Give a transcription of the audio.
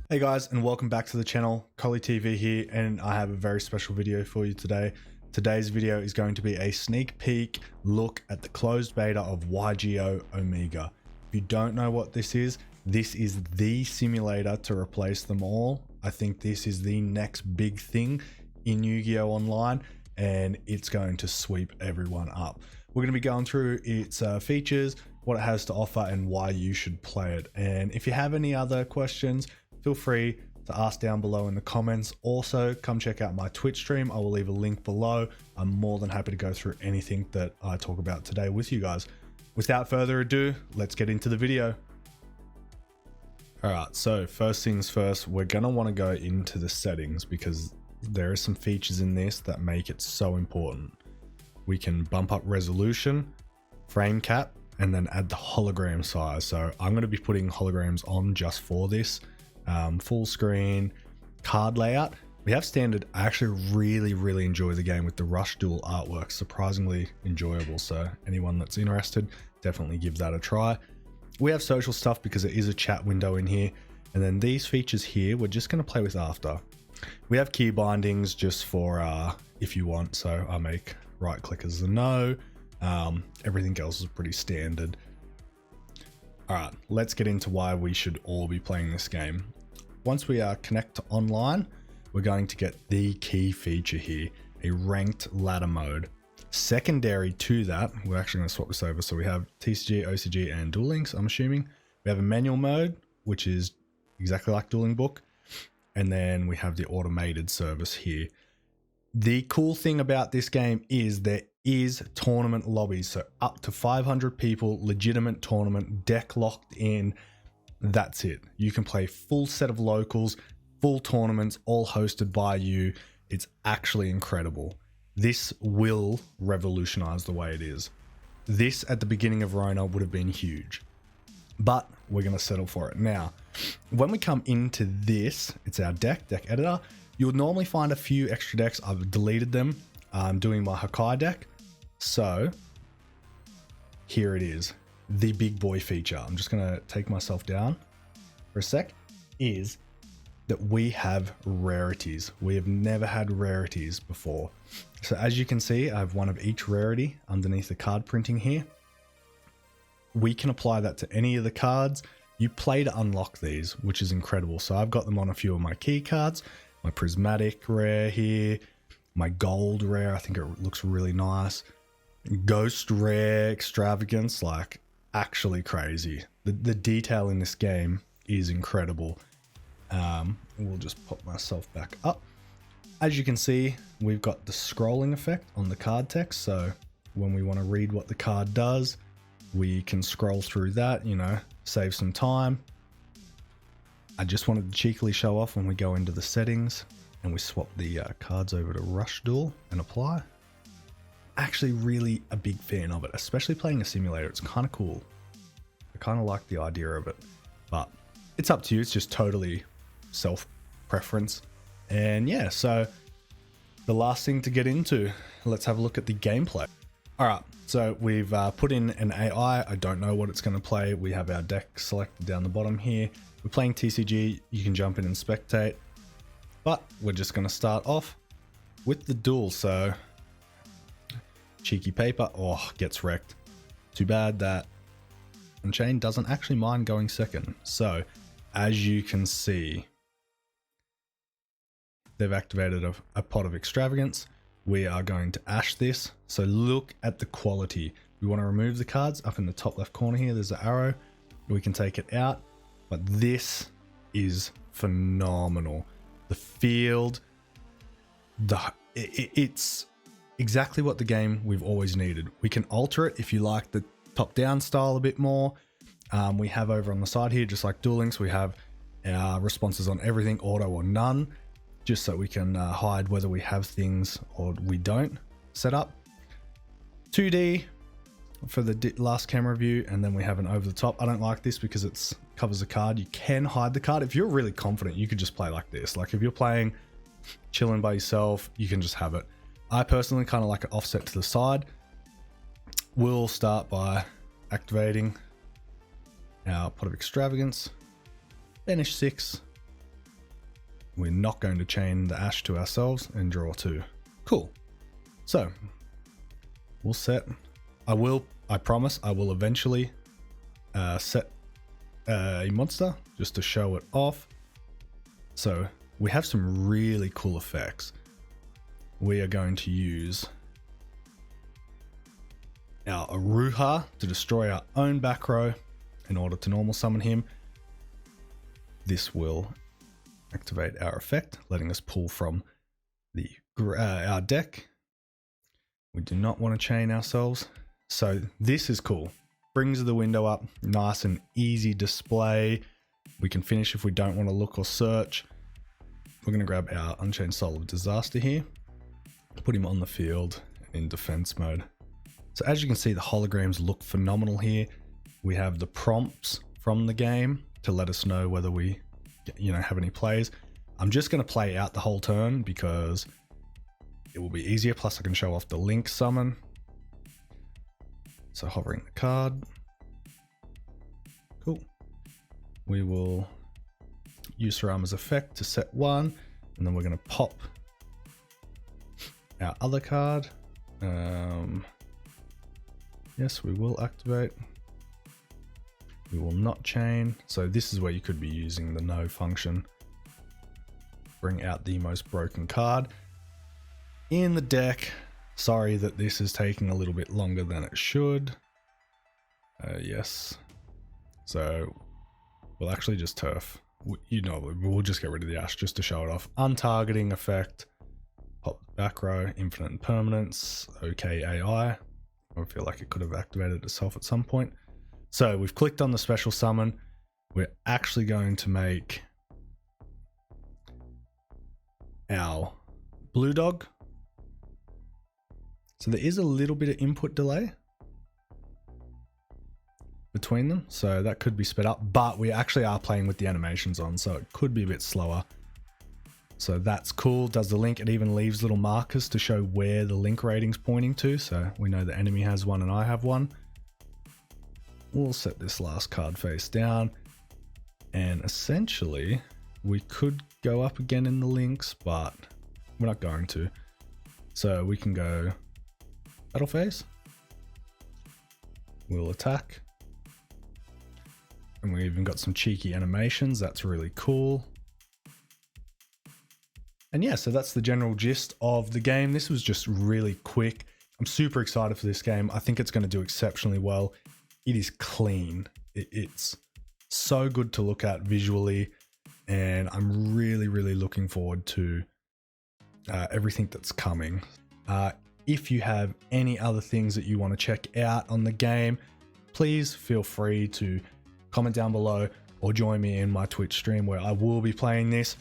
Hey guys, and welcome back to the channel. Collie TV here, and I have a very special video for you today. Today's video is going to be a sneak peek look at the closed beta of YGO Omega. If you don't know what this is the simulator to replace them all. I think this is the next big thing in Yu-Gi-Oh! Online, and it's going to sweep everyone up. We're going to be going through its features, what it has to offer, and why you should play it. And if you have any other questions, feel free to ask down below in the comments. Also, come check out my Twitch stream. I will leave a link below. I'm more than happy to go through anything that I talk about today with you guys. Without further ado, let's get into the video. All right, so first things first, we're gonna want to go into the settings because there are some features in this that make it so important. We can bump up resolution, frame cap, and then add the hologram size. So I'm going to be putting holograms on just for this. Full screen, card layout. We have standard. I actually really enjoy the game with the Rush Duel artwork. Surprisingly enjoyable. So anyone that's interested, definitely give that a try. We have social stuff because it is a chat window in here. And then these features here, we're just going to play with after. We have key bindings just for if you want. So I make right click as a no. Everything else is pretty standard. All right, let's get into why we should all be playing this game. Once we connect to online, we're going to get the key feature here, a ranked ladder mode. Secondary to that, we're actually going to swap this over. So we have TCG, OCG, and Duel Links, I'm assuming. We have a manual mode, which is exactly like Dueling Book. And then we have the automated service here. The cool thing about this game is there is tournament lobbies, so up to 500 people, legitimate tournament, deck locked in. That's it. You can play full set of locals, full tournaments, all hosted by you. It's actually incredible. This will revolutionize the way it is. This at the beginning of Rona would have been huge, but we're going to settle for it. Now, when we come into this, it's our deck editor. You'll normally find a few extra decks. I've deleted them. I'm doing my Hakai deck. So here it is, the big boy feature. I'm just going to take myself down for a sec, is that we have rarities. We have never had rarities before. So as you can see, I have one of each rarity underneath the card printing here. We can apply that to any of the cards. You play to unlock these, which is incredible. So I've got them on a few of my key cards. My prismatic rare here, my gold rare, I think it looks really nice. Ghost rare extravagance, like actually crazy. The detail in this game is incredible. We'll just pop myself back up. As you can see, we've got the scrolling effect on the card text. So when we want to read what the card does, we can scroll through that, you know, save some time. I just wanted to cheekily show off when we go into the settings and we swap the cards over to Rush Duel and apply. Actually really a big fan of it, especially playing a simulator. It's kind of cool. I kind of like the idea of it, but it's up to you. It's just totally self-preference. And yeah, so the last thing to get into, let's have a look at the gameplay. All right, so we've put in an AI. I don't know what it's going to play. We have our deck selected down the bottom here. We're playing TCG. You can jump in and spectate, but we're just going to start off with the duel. So cheeky paper, oh, gets wrecked. Too bad that Unchained doesn't actually mind going second. So as you can see, they've activated a pot of extravagance. We are going to ash this. So look at the quality. We want to remove the cards. Up in the top left corner here, there's an arrow. We can take it out, but this is phenomenal. The field, it's exactly what the game we've always needed. We can alter it if you like the top-down style a bit more. We have over on the side here, just like Duel Links, we have our responses on everything, auto or none, just so we can hide whether we have things or we don't set up. 2D for the last camera view, and then we have an over the top. I don't like this because it covers the card. You can hide the card. If you're really confident, you could just play like this. Like if you're playing chilling by yourself, you can just have it. I personally kind of like it offset to the side. We'll start by activating our pot of extravagance, banish 6, We're not going to chain the ash to ourselves and draw 2. Cool. So we'll set, I promise I will eventually set a monster just to show it off. So we have some really cool effects. We are going to use our Aruha to destroy our own back row in order to normal summon him. This will activate our effect, letting us pull from the our deck. We do not want to chain ourselves. So this is cool. Brings the window up, nice and easy display. We can finish if we don't want to look or search. We're going to grab our Unchained Soul of Disaster here, put him on the field in defense mode. So as you can see, the holograms look phenomenal here. We have the prompts from the game to let us know whether we, have any plays. I'm just going to play out the whole turn because it will be easier. Plus I can show off the link summon. So hovering the card. Cool. We will use Sarama's effect to set 1, and then we're going to pop our other card. Yes, we will activate. We will not chain. So this is where you could be using the no function. Bring out the most broken card in the deck. Sorry that this is taking a little bit longer than it should. Yes. So we'll actually just turf. We'll just get rid of the ash just to show it off. Untargeting effect. Pop the back row. Infinite impermanence. Okay, AI. I feel like it could have activated itself at some point. So we've clicked on the special summon. We're actually going to make our blue dog. So there is a little bit of input delay between them, so that could be sped up, but we actually are playing with the animations on, so it could be a bit slower. So that's cool. Does the link, it even leaves little markers to show where the link rating's pointing to, so we know the enemy has one and I have one. We'll set this last card face down, and essentially we could go up again in the links, but we're not going to. So we can go battle phase. We'll attack. And we even got some cheeky animations. That's really cool. And yeah, so that's the general gist of the game. This was just really quick. I'm super excited for this game. I think it's going to do exceptionally well. It is clean. It's so good to look at visually. And I'm really, really looking forward to everything that's coming. If you have any other things that you want to check out on the game, please feel free to comment down below or join me in my Twitch stream where I will be playing this.